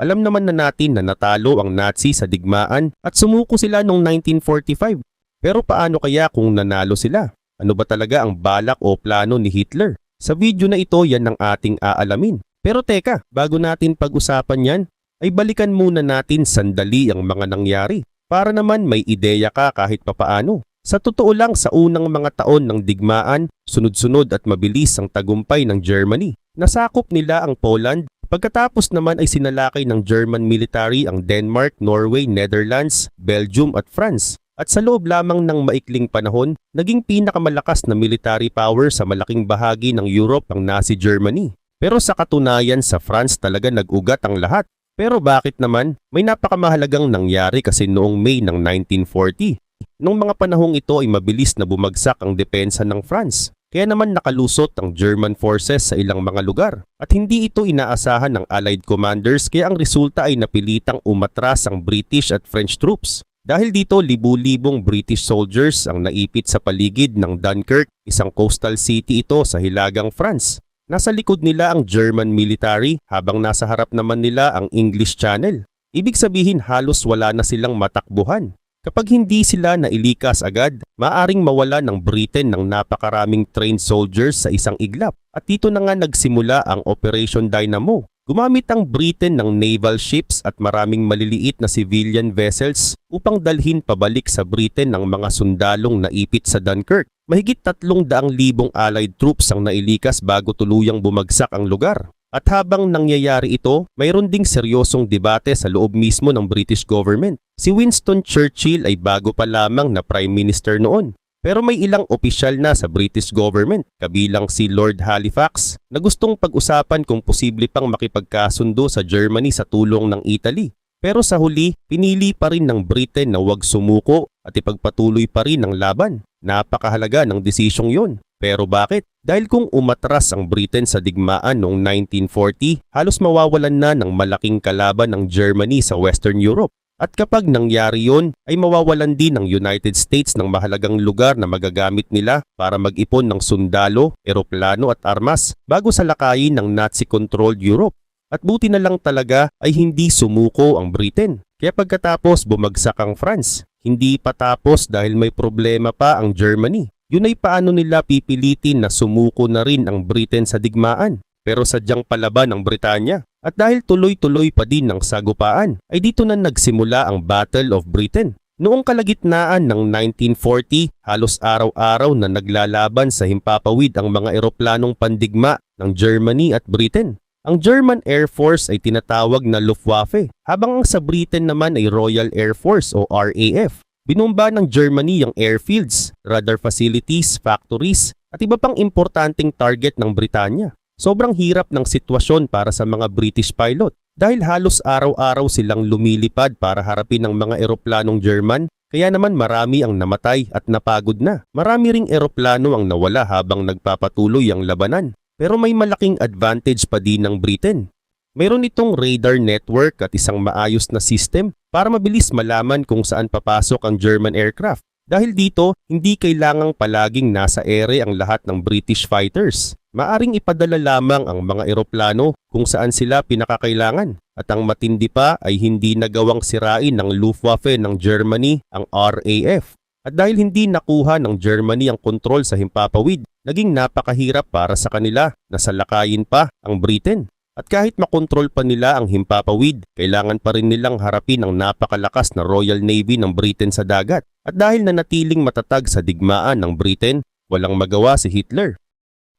Alam naman na natin na natalo ang Nazi sa digmaan at sumuko sila noong 1945. Pero paano kaya kung nanalo sila? Ano ba talaga ang balak o plano ni Hitler? Sa video na ito yan ang ating aalamin. Pero teka, bago natin pag-usapan yan, ay balikan muna natin sandali ang mga nangyari para naman may ideya ka kahit papaano. Sa totoo lang sa unang mga taon ng digmaan, sunod-sunod at mabilis ang tagumpay ng Germany. Nasakop nila ang Poland, pagkatapos naman ay sinalakay ng German military ang Denmark, Norway, Netherlands, Belgium at France. At sa loob lamang ng maikling panahon, naging pinakamalakas na military power sa malaking bahagi ng Europe ang Nazi Germany. Pero sa katunayan sa France talaga nag-ugat ang lahat. Pero bakit naman? May napakamahalagang nangyari kasi noong May ng 1940. Noong mga panahong ito ay mabilis na bumagsak ang depensa ng France. Kaya naman nakalusot ang German forces sa ilang mga lugar. At hindi ito inaasahan ng Allied commanders kaya ang resulta ay napilitang umatras ang British at French troops. Dahil dito libu-libong British soldiers ang naipit sa paligid ng Dunkirk, isang coastal city ito sa hilagang France. Nasa likod nila ang German military habang nasa harap naman nila ang English Channel. Ibig sabihin halos wala na silang matakbuhan. Kapag hindi sila nailikas agad, maaring mawala ng Britain ng napakaraming trained soldiers sa isang iglap. At dito na nga nagsimula ang Operation Dynamo. Gumamit ang Britain ng naval ships at maraming maliliit na civilian vessels upang dalhin pabalik sa Britain ng mga sundalong naipit sa Dunkirk. Mahigit 300,000 Allied troops ang nailikas bago tuluyang bumagsak ang lugar. At habang nangyayari ito, mayroon ding seryosong debate sa loob mismo ng British government. Si Winston Churchill ay bago pa lamang na Prime Minister noon. Pero may ilang opisyal na sa British government, kabilang si Lord Halifax, na gustong pag-usapan kung posible pang makipagkasundo sa Germany sa tulong ng Italy. Pero sa huli, pinili pa rin ng Britain na huwag sumuko at ipagpatuloy pa rin ang laban. Napakahalaga ng desisyong yun. Pero bakit? Dahil kung umatras ang Britain sa digmaan noong 1940, halos mawawalan na ng malaking kalaban ng Germany sa Western Europe. At kapag nangyari yon, ay mawawalan din ng United States ng mahalagang lugar na magagamit nila para mag-ipon ng sundalo, eroplano at armas bago salakayin ng Nazi-controlled Europe. At buti na lang talaga ay hindi sumuko ang Britain. Kaya pagkatapos bumagsak ang France, hindi pa tapos dahil may problema pa ang Germany. Yun ay paano nila pipilitin na sumuko na rin ang Britain sa digmaan. Pero sadyang palaban ang Britanya. At dahil tuloy-tuloy pa din ng sagupaan, ay dito na nagsimula ang Battle of Britain. Noong kalagitnaan ng 1940, halos araw-araw na naglalaban sa himpapawid ang mga eroplanong pandigma ng Germany at Britain. Ang German Air Force ay tinatawag na Luftwaffe, habang ang sa Britain naman ay Royal Air Force o RAF. Binomba ng Germany ang airfields, radar facilities, factories at iba pang importanteng target ng Britanya. Sobrang hirap ng sitwasyon para sa mga British pilot dahil halos araw-araw silang lumilipad para harapin ang mga eroplanong German, kaya naman marami ang namatay at napagod na. Marami ring eroplano ang nawala habang nagpapatuloy ang labanan. Pero may malaking advantage pa din ng Britain. Mayroon itong radar network at isang maayos na system para mabilis malaman kung saan papasok ang German aircraft. Dahil dito, hindi kailangang palaging nasa ere ang lahat ng British fighters. Maaring ipadala lamang ang mga eroplano kung saan sila pinakakailangan. At ang matindi pa ay hindi nagawang sirain ng Luftwaffe ng Germany ang RAF. At dahil hindi nakuha ng Germany ang kontrol sa himpapawid, naging napakahirap para sa kanila na salakayin pa ang Britain. At kahit makontrol pa nila ang himpapawid, kailangan pa rin nilang harapin ang napakalakas na Royal Navy ng Britain sa dagat. At dahil nanatiling matatag sa digmaan ng Britain, walang magawa si Hitler.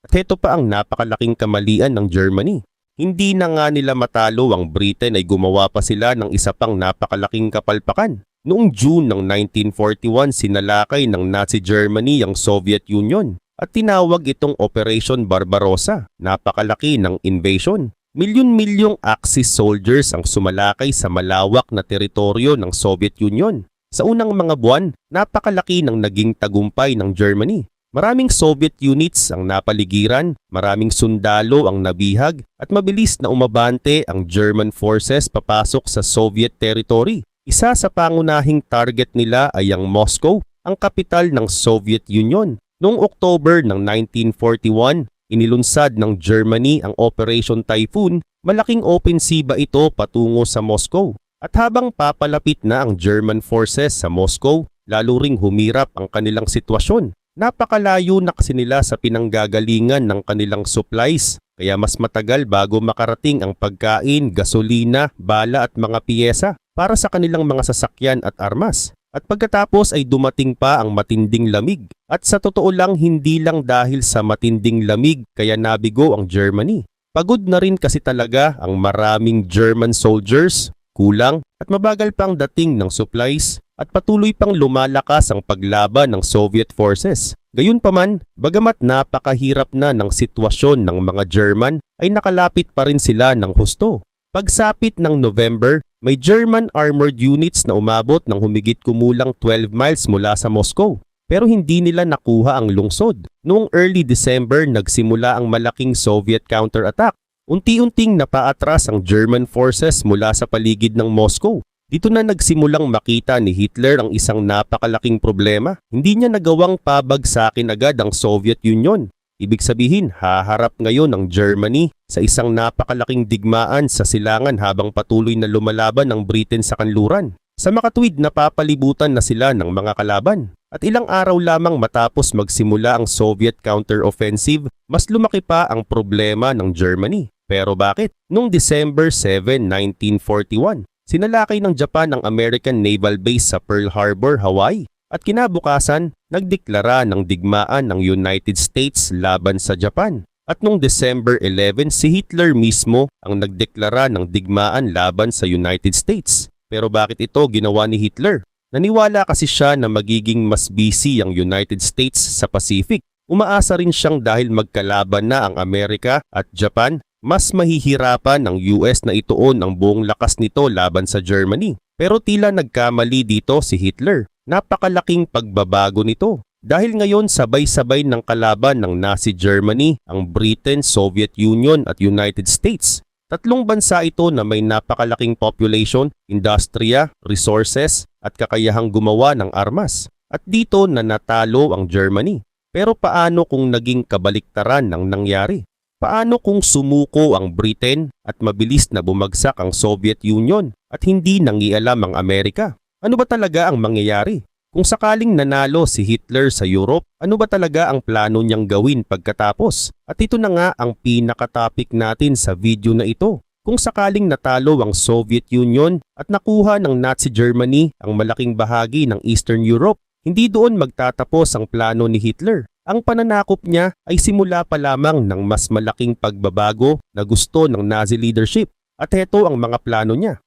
At heto pa ang napakalaking kamalian ng Germany. Hindi na nga nila matalo ang Britain ay gumawa pa sila ng isa pang napakalaking kapalpakan. Noong June ng 1941, sinalakay ng Nazi Germany ang Soviet Union at tinawag itong Operation Barbarossa. Napakalaki ng invasion. Milyon-milyong Axis soldiers ang sumalakay sa malawak na teritoryo ng Soviet Union. Sa unang mga buwan, napakalaki ng naging tagumpay ng Germany. Maraming Soviet units ang napaligiran, maraming sundalo ang nabihag at mabilis na umabante ang German forces papasok sa Soviet territory. Isa sa pangunahing target nila ay ang Moscow, ang kapital ng Soviet Union. Noong October ng 1941, inilunsad ng Germany ang Operation Typhoon, malaking opensiba ito patungo sa Moscow. At habang papalapit na ang German forces sa Moscow, lalo ring humirap ang kanilang sitwasyon. Napakalayo na kasi nila sa pinanggagalingan ng kanilang supplies, kaya mas matagal bago makarating ang pagkain, gasolina, bala at mga piyesa para sa kanilang mga sasakyan at armas. At pagkatapos ay dumating pa ang matinding lamig. At sa totoo lang, hindi lang dahil sa matinding lamig kaya nabigo ang Germany. Pagod na rin kasi talaga ang maraming German soldiers, kulang at mabagal pang dating ng supplies at patuloy pang lumalakas ang paglaban ng Soviet forces. Gayunpaman, bagamat napakahirap na ng sitwasyon ng mga German, ay nakalapit pa rin sila ng husto. Pagsapit ng November, may German armored units na umabot ng humigit kumulang 12 miles mula sa Moscow. Pero hindi nila nakuha ang lungsod. Noong early December, nagsimula ang malaking Soviet counterattack. Unti-unting napaatras ang German forces mula sa paligid ng Moscow. Dito na nagsimulang makita ni Hitler ang isang napakalaking problema. Hindi niya nagawang pabagsakin agad ang Soviet Union. Ibig sabihin, haharap ngayon ang Germany sa isang napakalaking digmaan sa silangan habang patuloy na lumalaban ang Britain sa kanluran. Sa makatuwid, napapalibutan na sila ng mga kalaban. At ilang araw lamang matapos magsimula ang Soviet counter-offensive, mas lumaki pa ang problema ng Germany. Pero bakit? Noong December 7, 1941, sinalakay ng Japan ang American Naval Base sa Pearl Harbor, Hawaii. At kinabukasan, nagdeklara ng digmaan ng United States laban sa Japan. At noong December 11, si Hitler mismo ang nagdeklara ng digmaan laban sa United States. Pero bakit ito ginawa ni Hitler? Naniwala kasi siya na magiging mas busy ang United States sa Pacific. Umaasa rin siyang dahil magkalaban na ang Amerika at Japan, mas mahihirapan ang US na ituon ang buong lakas nito laban sa Germany. Pero tila nagkamali dito si Hitler. Napakalaking pagbabago nito. Dahil ngayon sabay-sabay ng kalaban ng Nazi Germany, ang Britain, Soviet Union at United States. Tatlong bansa ito na may napakalaking population, industriya, resources at kakayahang gumawa ng armas. At dito na natalo ang Germany. Pero paano kung naging kabaliktaran ang nangyari? Paano kung sumuko ang Britain at mabilis na bumagsak ang Soviet Union at hindi nangialam ang Amerika? Ano ba talaga ang mangyayari? Kung sakaling nanalo si Hitler sa Europe, ano ba talaga ang plano niyang gawin pagkatapos? At ito na nga ang pinaka-topic natin sa video na ito. Kung sakaling natalo ang Soviet Union at nakuha ng Nazi Germany ang malaking bahagi ng Eastern Europe, hindi doon magtatapos ang plano ni Hitler. Ang pananakop niya ay simula pa lamang ng mas malaking pagbabago na gusto ng Nazi leadership. At heto ang mga plano niya.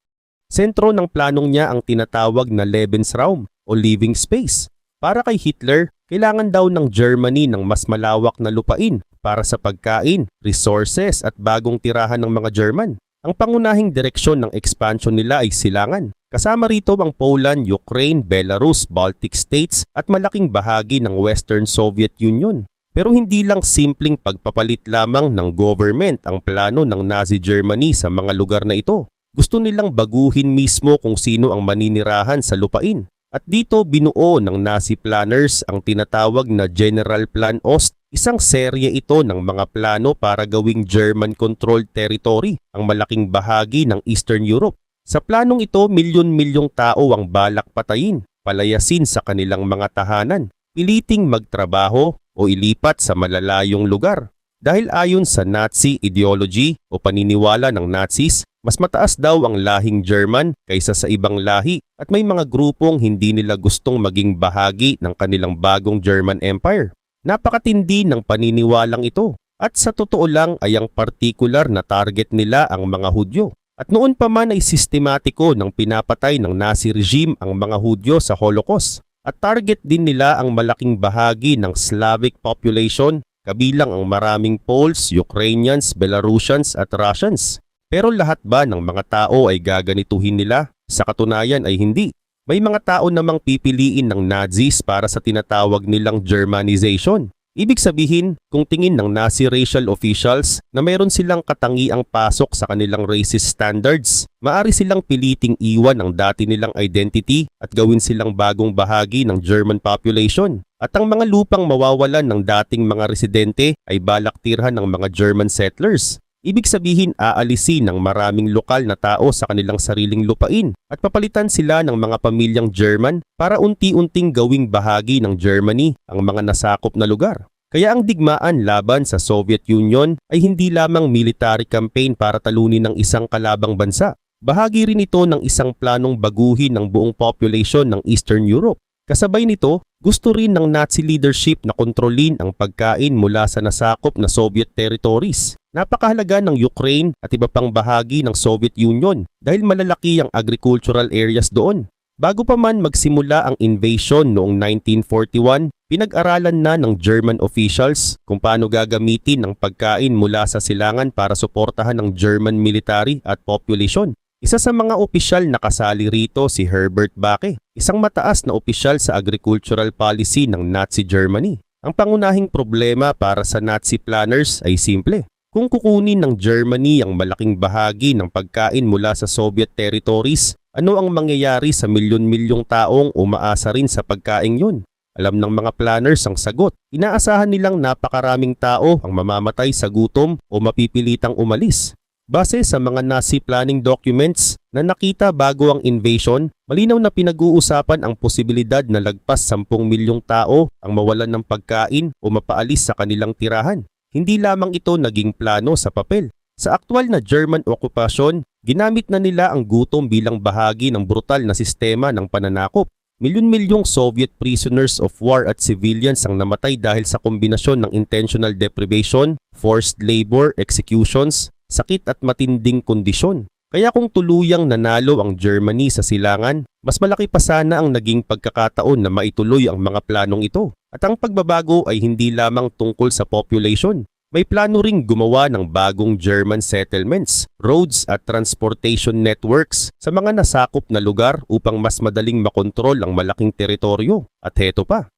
Sentro ng planong niya ang tinatawag na Lebensraum o living space. Para kay Hitler, kailangan daw ng Germany ng mas malawak na lupain para sa pagkain, resources at bagong tirahan ng mga German. Ang pangunahing direksyon ng expansion nila ay silangan. Kasama rito ang Poland, Ukraine, Belarus, Baltic States at malaking bahagi ng Western Soviet Union. Pero hindi lang simpleng pagpapalit lamang ng government ang plano ng Nazi Germany sa mga lugar na ito. Gusto nilang baguhin mismo kung sino ang maninirahan sa lupain. At dito binuo ng Nazi planners ang tinatawag na General Plan Ost. Isang serye ito ng mga plano para gawing German-controlled territory ang malaking bahagi ng Eastern Europe. Sa planong ito, milyon-milyong tao ang balak patayin, palayasin sa kanilang mga tahanan, piliting magtrabaho o ilipat sa malalayong lugar. Dahil ayon sa Nazi ideology o paniniwala ng Nazis, mas mataas daw ang lahing German kaysa sa ibang lahi at may mga grupong hindi nila gustong maging bahagi ng kanilang bagong German Empire. Napakatindi ng paniniwalang ito at sa totoo lang ay ang partikular na target nila ang mga Hudyo. At noon pa man ay sistematiko ng pinapatay ng Nazi regime ang mga Hudyo sa Holocaust. At target din nila ang malaking bahagi ng Slavic population, kabilang ang maraming Poles, Ukrainians, Belarusians at Russians. Pero lahat ba ng mga tao ay gaganituhin nila? Sa katunayan ay hindi. May mga tao namang pipiliin ng Nazis para sa tinatawag nilang Germanization. Ibig sabihin, kung tingin ng Nazi racial officials na mayroon silang katangiang pasok sa kanilang racist standards, maari silang piliting iwan ang dati nilang identity at gawin silang bagong bahagi ng German population. At ang mga lupang mawawalan ng dating mga residente ay balak tirhan ng mga German settlers. Ibig sabihin aalisin ng maraming lokal na tao sa kanilang sariling lupain at papalitan sila ng mga pamilyang German para unti-unting gawing bahagi ng Germany ang mga nasakop na lugar. Kaya ang digmaan laban sa Soviet Union ay hindi lamang military campaign para talunin ng isang kalabang bansa. Bahagi rin ito ng isang planong baguhin ng buong population ng Eastern Europe. Kasabay nito, gusto rin ng Nazi leadership na kontrolin ang pagkain mula sa nasakop na Soviet territories. Napakahalaga ng Ukraine at iba pang bahagi ng Soviet Union dahil malalaki ang agricultural areas doon. Bago pa man magsimula ang invasion noong 1941, pinag-aralan na ng German officials kung paano gagamitin ang pagkain mula sa silangan para suportahan ng German military at population. Isa sa mga opisyal na kasali rito si Herbert Backe, isang mataas na opisyal sa agricultural policy ng Nazi Germany. Ang pangunahing problema para sa Nazi planners ay simple. Kung kukunin ng Germany ang malaking bahagi ng pagkain mula sa Soviet territories, ano ang mangyayari sa milyon-milyong taong umaasa rin sa pagkain yun? Alam ng mga planners ang sagot. Inaasahan nilang napakaraming tao ang mamamatay sa gutom o mapipilitang umalis. Base sa mga Nazi planning documents na nakita bago ang invasion, malinaw na pinag-uusapan ang posibilidad na lagpas 10 milyong tao ang mawalan ng pagkain o mapaalis sa kanilang tirahan. Hindi lamang ito naging plano sa papel. Sa aktwal na German okupasyon, ginamit na nila ang gutom bilang bahagi ng brutal na sistema ng pananakop. Milyon-milyong Soviet prisoners of war at civilians ang namatay dahil sa kombinasyon ng intentional deprivation, forced labor, executions, sakit at matinding kondisyon. Kaya kung tuluyang nanalo ang Germany sa silangan, mas malaki pa sana ang naging pagkakataon na maituloy ang mga planong ito. At ang pagbabago ay hindi lamang tungkol sa population. May plano ring gumawa ng bagong German settlements, roads at transportation networks sa mga nasakop na lugar upang mas madaling makontrol ang malaking teritoryo. At heto pa,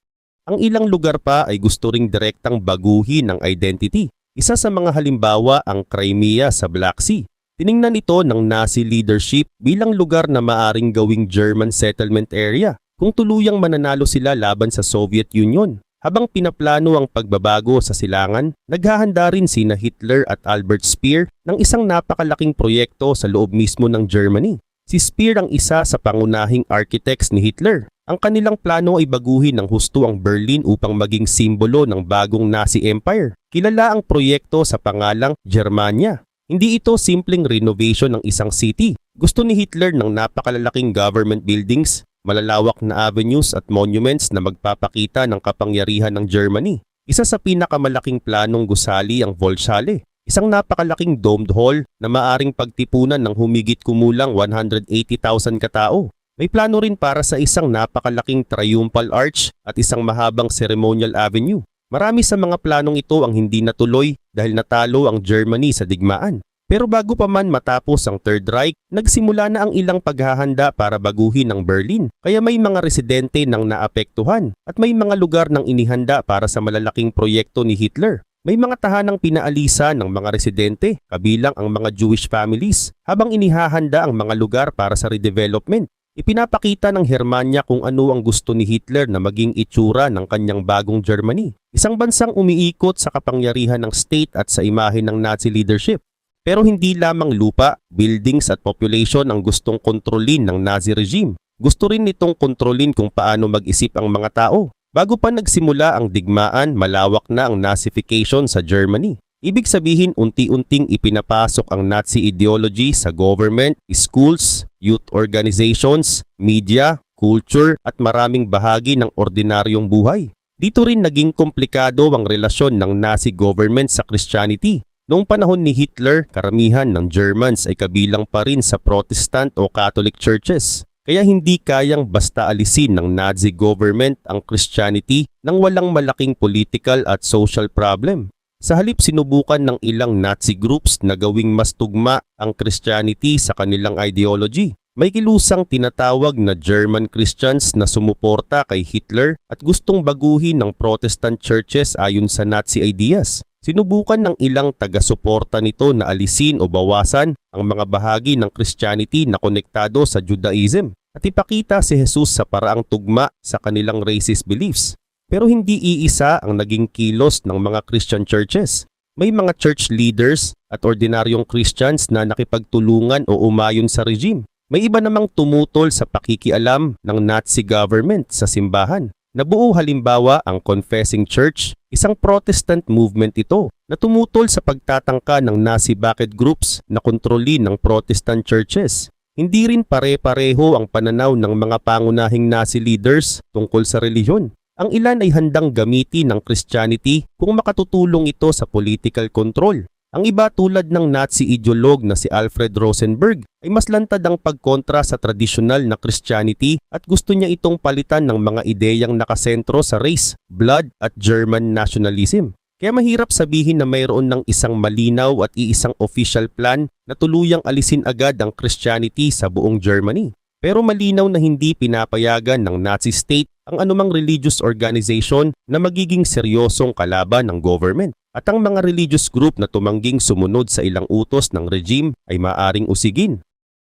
ang ilang lugar pa ay gusto ring direktang baguhin ang identity. Isa sa mga halimbawa ang Crimea sa Black Sea. Tiningnan ito ng Nazi leadership bilang lugar na maaring gawing German settlement area kung tuluyang mananalo sila laban sa Soviet Union. Habang pinaplano ang pagbabago sa silangan, naghahanda rin sina Hitler at Albert Speer ng isang napakalaking proyekto sa loob mismo ng Germany. Si Speer ang isa sa pangunahing architects ni Hitler. Ang kanilang plano ay baguhin ng husto ang Berlin upang maging simbolo ng bagong Nazi Empire. Kilala ang proyekto sa pangalang Germania. Hindi ito simpleng renovation ng isang city. Gusto ni Hitler ng napakalalaking government buildings, malalawak na avenues at monuments na magpapakita ng kapangyarihan ng Germany. Isa sa pinakamalaking planong gusali ang Volkshalle, isang napakalaking domed hall na maaring pagtipunan ng humigit kumulang 180,000 katao. May plano rin para sa isang napakalaking triumphal arch at isang mahabang ceremonial avenue. Marami sa mga planong ito ang hindi natuloy dahil natalo ang Germany sa digmaan. Pero bago pa man matapos ang Third Reich, nagsimula na ang ilang paghahanda para baguhin ang Berlin. Kaya may mga residente nang naapektuhan at may mga lugar nang inihanda para sa malalaking proyekto ni Hitler. May mga tahanang pinaalisa ng mga residente, kabilang ang mga Jewish families, habang inihahanda ang mga lugar para sa redevelopment. Ipinapakita ng Germania kung ano ang gusto ni Hitler na maging itsura ng kanyang bagong Germany. Isang bansang umiikot sa kapangyarihan ng state at sa imahe ng Nazi leadership. Pero hindi lamang lupa, buildings at population ang gustong kontrolin ng Nazi regime. Gusto rin nitong kontrolin kung paano mag-isip ang mga tao. Bago pa nagsimula ang digmaan, malawak na ang Nazification sa Germany. Ibig sabihin unti-unting ipinapasok ang Nazi ideology sa government, schools, youth organizations, media, culture at maraming bahagi ng ordinaryong buhay. Dito rin naging komplikado ang relasyon ng Nazi government sa Christianity. Noong panahon ni Hitler, karamihan ng Germans ay kabilang pa rin sa Protestant o Catholic churches. Kaya hindi kayang basta alisin ng Nazi government ang Christianity nang walang malaking political at social problem. Sa halip sinubukan ng ilang Nazi groups na gawing mas tugma ang Christianity sa kanilang ideology. May kilusang tinatawag na German Christians na sumuporta kay Hitler at gustong baguhin ng Protestant churches ayon sa Nazi ideas. Sinubukan ng ilang taga-suporta nito na alisin o bawasan ang mga bahagi ng Christianity na konektado sa Judaism at ipakita si Jesus sa paraang tugma sa kanilang racist beliefs. Pero hindi iisa ang naging kilos ng mga Christian churches. May mga church leaders at ordinaryong Christians na nakipagtulungan o umayon sa regime. May iba namang tumutol sa pakikialam ng Nazi government sa simbahan. Nabuo halimbawa ang Confessing Church, isang Protestant movement ito na tumutol sa pagtatangka ng Nazi-backed groups na kontrolin ng Protestant churches. Hindi rin pare-pareho ang pananaw ng mga pangunahing Nazi leaders tungkol sa relihiyon. Ang ilan ay handang gamitin ng Christianity kung makatutulong ito sa political control. Ang iba tulad ng Nazi ideolog na si Alfred Rosenberg ay mas lantad ang pagkontra sa tradisyonal na Christianity at gusto niya itong palitan ng mga ideyang nakasentro sa race, blood at German nationalism. Kaya mahirap sabihin na mayroon ng isang malinaw at iisang official plan na tuluyang alisin agad ang Christianity sa buong Germany. Pero malinaw na hindi pinapayagan ng Nazi state ang anumang religious organization na magiging seryosong kalaban ng government. At ang mga religious group na tumangging sumunod sa ilang utos ng regime ay maaring usigin.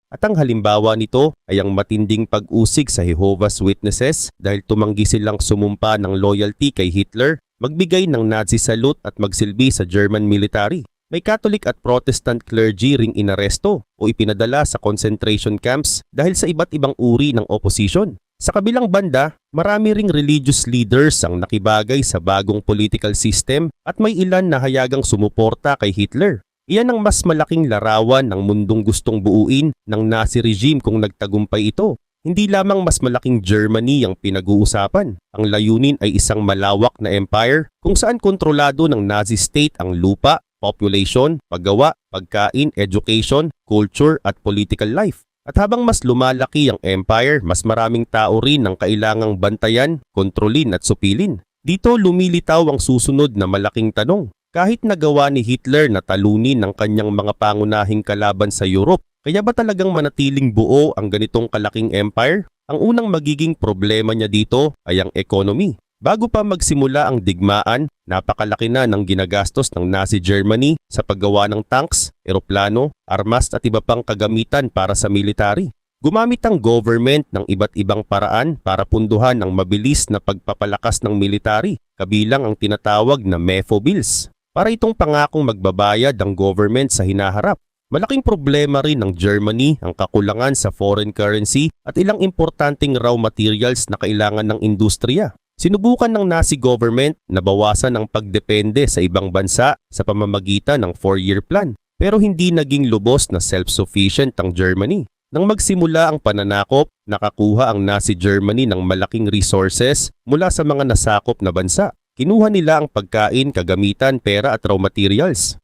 At ang halimbawa nito ay ang matinding pag-usig sa Jehovah's Witnesses dahil tumanggi silang sumumpa ng loyalty kay Hitler, magbigay ng Nazi salute at magsilbi sa German military. May Catholic at Protestant clergy ring inaresto o ipinadala sa concentration camps dahil sa iba't ibang uri ng opposition. Sa kabilang banda, marami ring religious leaders ang nakibagay sa bagong political system at may ilan na hayagang sumuporta kay Hitler. Iyan ang mas malaking larawan ng mundong gustong buuin ng Nazi regime kung nagtagumpay ito. Hindi lamang mas malaking Germany ang pinag-uusapan. Ang layunin ay isang malawak na empire kung saan kontrolado ng Nazi state ang lupa, population, paggawa, pagkain, education, culture at political life. At habang mas lumalaki ang empire, mas maraming tao rin ang kailangang bantayan, kontrolin at supilin. Dito lumilitaw ang susunod na malaking tanong. Kahit nagawa ni Hitler na talunin ng kanyang mga pangunahing kalaban sa Europe, kaya ba talagang manatiling buo ang ganitong kalaking empire? Ang unang magiging problema niya dito ay ang economy. Bago pa magsimula ang digmaan, napakalaki na ng ginagastos ng Nazi Germany sa paggawa ng tanks, eroplano, armas at iba pang kagamitan para sa military. Gumamit ang government ng iba't ibang paraan para punduhan ang mabilis na pagpapalakas ng military, kabilang ang tinatawag na MEFO bills. Para itong pangakong magbabayad ang government sa hinaharap. Malaking problema rin ng Germany ang kakulangan sa foreign currency at ilang importanteng raw materials na kailangan ng industriya. Sinubukan ng Nazi government na bawasan ang pagdepende sa ibang bansa sa pamamagitan ng 4-year plan, pero hindi naging lubos na self-sufficient ang Germany. Nang magsimula ang pananakop, nakakuha ang Nazi Germany ng malaking resources mula sa mga nasakop na bansa. Kinuha nila ang pagkain, kagamitan, pera at raw materials.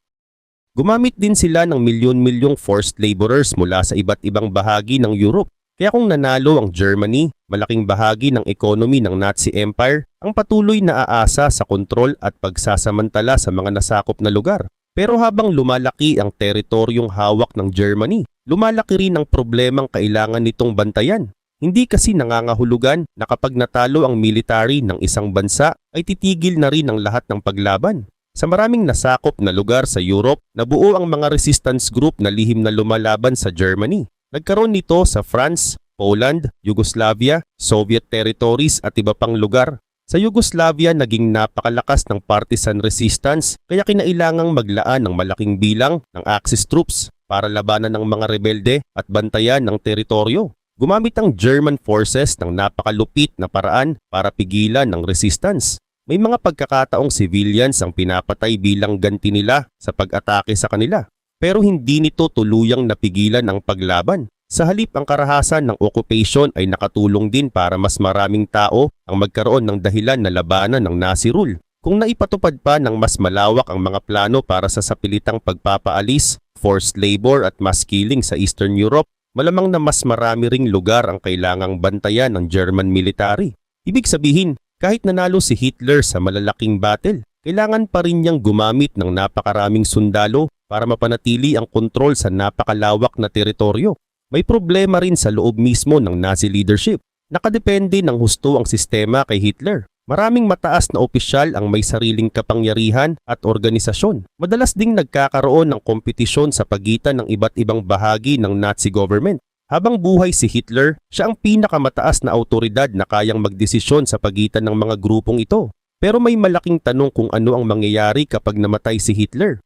Gumamit din sila ng milyon-milyong forced laborers mula sa iba't ibang bahagi ng Europe. Kaya kung nanalo ang Germany, malaking bahagi ng economy ng Nazi Empire ang patuloy na aasa sa kontrol at pagsasamantala sa mga nasakop na lugar. Pero habang lumalaki ang teritoryong hawak ng Germany, lumalaki rin ang problemang kailangan nitong bantayan. Hindi kasi nangangahulugan na kapag natalo ang military ng isang bansa ay titigil na rin ang lahat ng paglaban. Sa maraming nasakop na lugar sa Europe, nabuo ang mga resistance group na lihim na lumalaban sa Germany. Nagkaroon nito sa France, Poland, Yugoslavia, Soviet territories at iba pang lugar. Sa Yugoslavia naging napakalakas ng partisan resistance kaya kinailangang maglaan ng malaking bilang ng Axis troops para labanan ng mga rebelde at bantayan ng teritoryo. Gumamit ang German forces ng napakalupit na paraan para pigilan ng resistance. May mga pagkakataong civilians ang pinapatay bilang ganti nila sa pag-atake sa kanila. Pero hindi nito tuluyang napigilan ang paglaban. Sa halip ang karahasan ng occupation ay nakatulong din para mas maraming tao ang magkaroon ng dahilan na labanan ng Nazi rule. Kung naipatupad pa ng mas malawak ang mga plano para sa sapilitang pagpapaalis, forced labor at mass killing sa Eastern Europe, malamang na mas marami ring lugar ang kailangang bantayan ng German military. Ibig sabihin, kahit nanalo si Hitler sa malalaking battle, kailangan pa rin niyang gumamit ng napakaraming sundalo para mapanatili ang kontrol sa napakalawak na teritoryo. May problema rin sa loob mismo ng Nazi leadership. Nakadepende ng husto ang sistema kay Hitler. Maraming mataas na opisyal ang may sariling kapangyarihan at organisasyon. Madalas ding nagkakaroon ng kompetisyon sa pagitan ng iba't ibang bahagi ng Nazi government. Habang buhay si Hitler, siya ang pinakamataas na autoridad na kayang magdesisyon sa pagitan ng mga grupong ito. Pero may malaking tanong kung ano ang mangyayari kapag namatay si Hitler.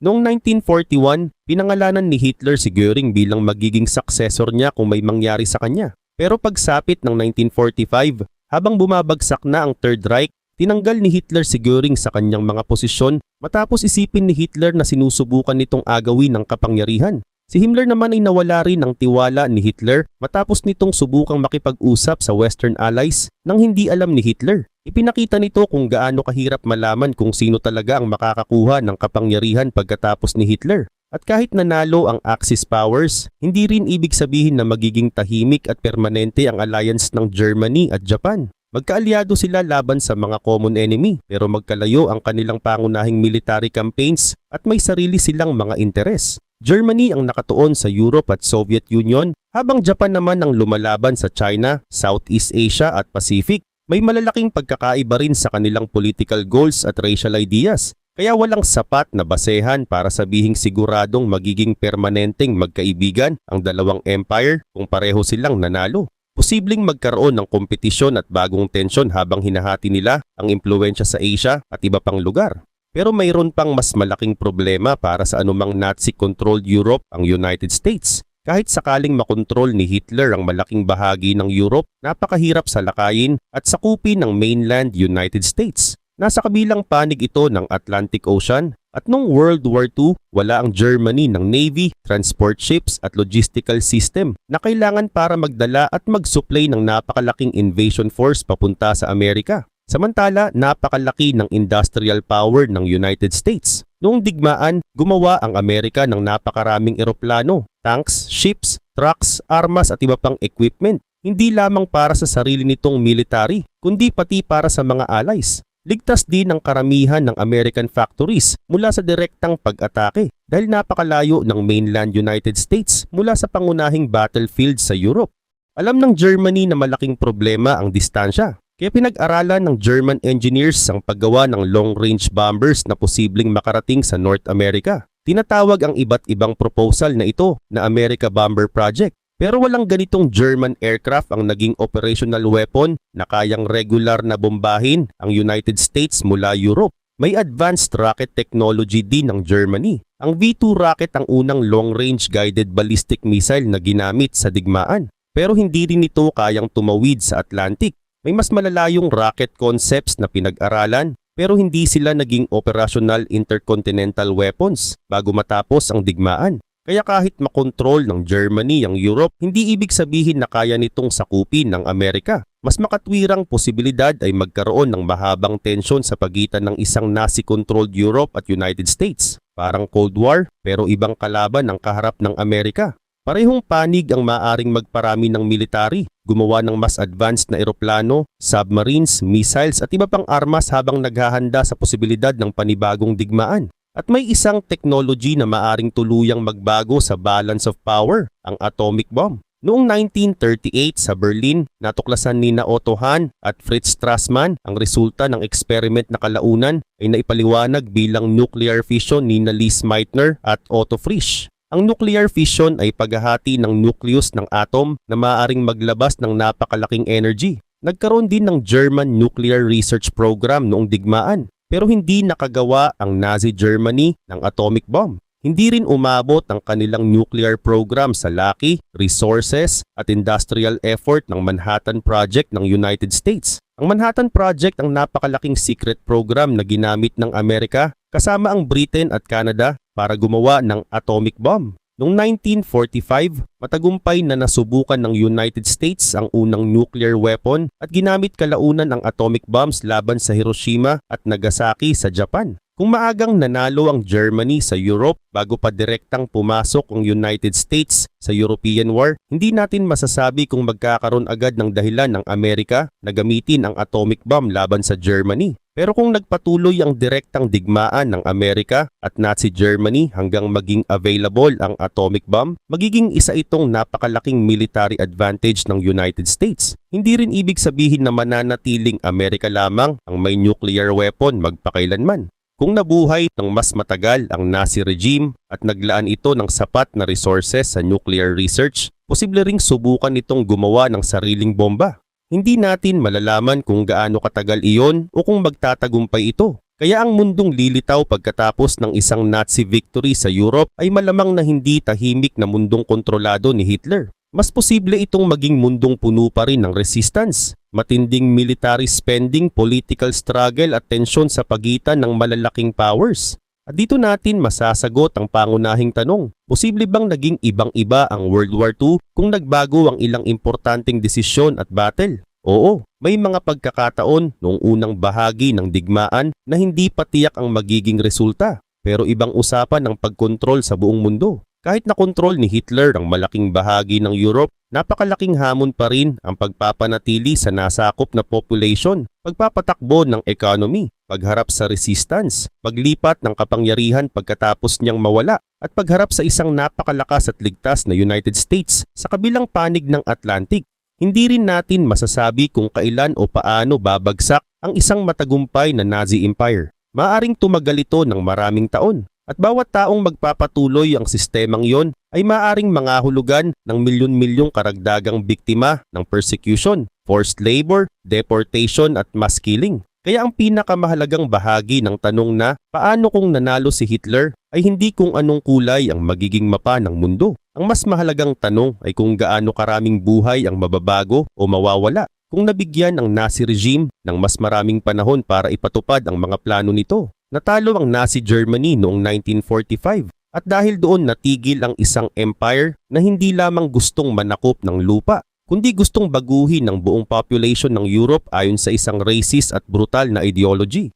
Noong 1941, pinangalanan ni Hitler si Göring bilang magiging successor niya kung may mangyari sa kanya. Pero pagsapit ng 1945, habang bumabagsak na ang Third Reich, tinanggal ni Hitler si Göring sa kanyang mga posisyon matapos isipin ni Hitler na sinusubukan nitong agawin ng kapangyarihan. Si Himmler naman ay nawala rin ng tiwala ni Hitler matapos nitong subukang makipag-usap sa Western Allies nang hindi alam ni Hitler. Ipinakita nito kung gaano kahirap malaman kung sino talaga ang makakakuha ng kapangyarihan pagkatapos ni Hitler. At kahit nanalo ang Axis powers, hindi rin ibig sabihin na magiging tahimik at permanente ang alliance ng Germany at Japan. Magkaalyado sila laban sa mga common enemy pero magkalayo ang kanilang pangunahing military campaigns at may sarili silang mga interes. Germany ang nakatuon sa Europe at Soviet Union habang Japan naman ang lumalaban sa China, Southeast Asia at Pacific. May malalaking pagkakaiba rin sa kanilang political goals at racial ideas. Kaya walang sapat na basehan para sabihing siguradong magiging permanenteng magkaibigan ang dalawang empire kung pareho silang nanalo. Posibleng magkaroon ng kompetisyon at bagong tensyon habang hinahati nila ang impluwensya sa Asia at iba pang lugar. Pero mayroon pang mas malaking problema para sa anumang Nazi-controlled Europe ang United States. Kahit sakaling makontrol ni Hitler ang malaking bahagi ng Europe, napakahirap salakayin at sakupin ng mainland United States. Nasa kabilang panig ito ng Atlantic Ocean at noong World War II, wala ang Germany ng Navy, transport ships at logistical system na kailangan para magdala at mag-supply ng napakalaking invasion force papunta sa Amerika. Samantala, napakalaki ng industrial power ng United States. Noong digmaan, gumawa ang Amerika ng napakaraming eroplano, tanks, ships, trucks, armas at iba pang equipment. Hindi lamang para sa sarili nitong military, kundi pati para sa mga allies. Ligtas din ang karamihan ng American factories mula sa direktang pag-atake dahil napakalayo ng mainland United States mula sa pangunahing battlefield sa Europe. Alam ng Germany na malaking problema ang distansya. Kaya pinag-aralan ng German engineers ang paggawa ng long-range bombers na posibleng makarating sa North America. Tinatawag ang iba't ibang proposal na ito na America Bomber Project. Pero walang ganitong German aircraft ang naging operational weapon na kayang regular na bombahin ang United States mula Europe. May advanced rocket technology din ng Germany. Ang V2 rocket ang unang long-range guided ballistic missile na ginamit sa digmaan. Pero hindi rin ito kayang tumawid sa Atlantic. May mas malalayong rocket concepts na pinag-aralan pero hindi sila naging operational intercontinental weapons bago matapos ang digmaan. Kaya kahit makontrol ng Germany ang Europe, hindi ibig sabihin na kaya nitong sakupin ng Amerika. Mas makatwirang posibilidad ay magkaroon ng mahabang tensyon sa pagitan ng isang Nazi-controlled Europe at United States. Parang Cold War pero ibang kalaban ang kaharap ng Amerika. Parehong panig ang maaring magparami ng military, gumawa ng mas advanced na eroplano, submarines, missiles at iba pang armas habang naghahanda sa posibilidad ng panibagong digmaan. At may isang technology na maaring tuluyang magbago sa balance of power, ang atomic bomb. Noong 1938 sa Berlin, natuklasan nina Otto Hahn at Fritz Strassmann ang resulta ng experiment na kalaunan ay naipaliwanag bilang nuclear fission nina Lise Meitner at Otto Frisch. Ang nuclear fission ay paghahati ng nucleus ng atom na maaaring maglabas ng napakalaking energy. Nagkaroon din ng German Nuclear Research Program noong digmaan pero hindi nakagawa ang Nazi Germany ng atomic bomb. Hindi rin umabot ang kanilang nuclear program sa laki, resources at industrial effort ng Manhattan Project ng United States. Ang Manhattan Project ang napakalaking secret program na ginamit ng Amerika kasama ang Britain at Canada para gumawa ng atomic bomb. Noong 1945, matagumpay na nasubukan ng United States ang unang nuclear weapon at ginamit kalaunan ang atomic bombs laban sa Hiroshima at Nagasaki sa Japan. Kung maagang nanalo ang Germany sa Europe bago pa direktang pumasok ang United States sa European War, hindi natin masasabi kung magkakaroon agad ng dahilan ng Amerika na gamitin ang atomic bomb laban sa Germany. Pero kung nagpatuloy ang direktang digmaan ng Amerika at Nazi Germany hanggang maging available ang atomic bomb, magiging isa itong napakalaking military advantage ng United States. Hindi rin ibig sabihin na mananatiling Amerika lamang ang may nuclear weapon magpakailanman. Kung nabuhay ng mas matagal ang Nazi regime at naglaan ito ng sapat na resources sa nuclear research, posible ring subukan itong gumawa ng sariling bomba. Hindi natin malalaman kung gaano katagal iyon o kung magtatagumpay ito. Kaya ang mundong lilitaw pagkatapos ng isang Nazi victory sa Europe ay malamang na hindi tahimik na mundong kontrolado ni Hitler. Mas posible itong maging mundong puno pa rin ng resistance, matinding military spending, political struggle at tensyon sa pagitan ng malalaking powers. At dito natin masasagot ang pangunahing tanong, posible bang naging ibang-iba ang World War II kung nagbago ang ilang importanteng desisyon at battle? Oo, may mga pagkakataon noong unang bahagi ng digmaan na hindi pa tiyak ang magiging resulta, pero ibang usapan ang pagkontrol sa buong mundo. Kahit nakontrol ni Hitler ang malaking bahagi ng Europe, napakalaking hamon pa rin ang pagpapanatili sa nasakop na population, pagpapatakbo ng economy, pagharap sa resistance, paglipat ng kapangyarihan pagkatapos niyang mawala, at pagharap sa isang napakalakas at ligtas na United States sa kabilang panig ng Atlantic. Hindi rin natin masasabi kung kailan o paano babagsak ang isang matagumpay na Nazi Empire. Maaring tumagal ito ng maraming taon. At bawat taong magpapatuloy ang sistemang iyon ay maaaring mangahulugan ng milyon-milyong karagdagang biktima ng persecution, forced labor, deportation at mass killing. Kaya ang pinakamahalagang bahagi ng tanong na paano kung nanalo si Hitler ay hindi kung anong kulay ang magiging mapa ng mundo. Ang mas mahalagang tanong ay kung gaano karaming buhay ang mababago o mawawala kung nabigyan ang Nazi regime ng mas maraming panahon para ipatupad ang mga plano nito. Natalo ang Nazi Germany noong 1945 at dahil doon natigil ang isang empire na hindi lamang gustong manakop ng lupa, kundi gustong baguhin ang buong population ng Europe ayon sa isang racist at brutal na ideology.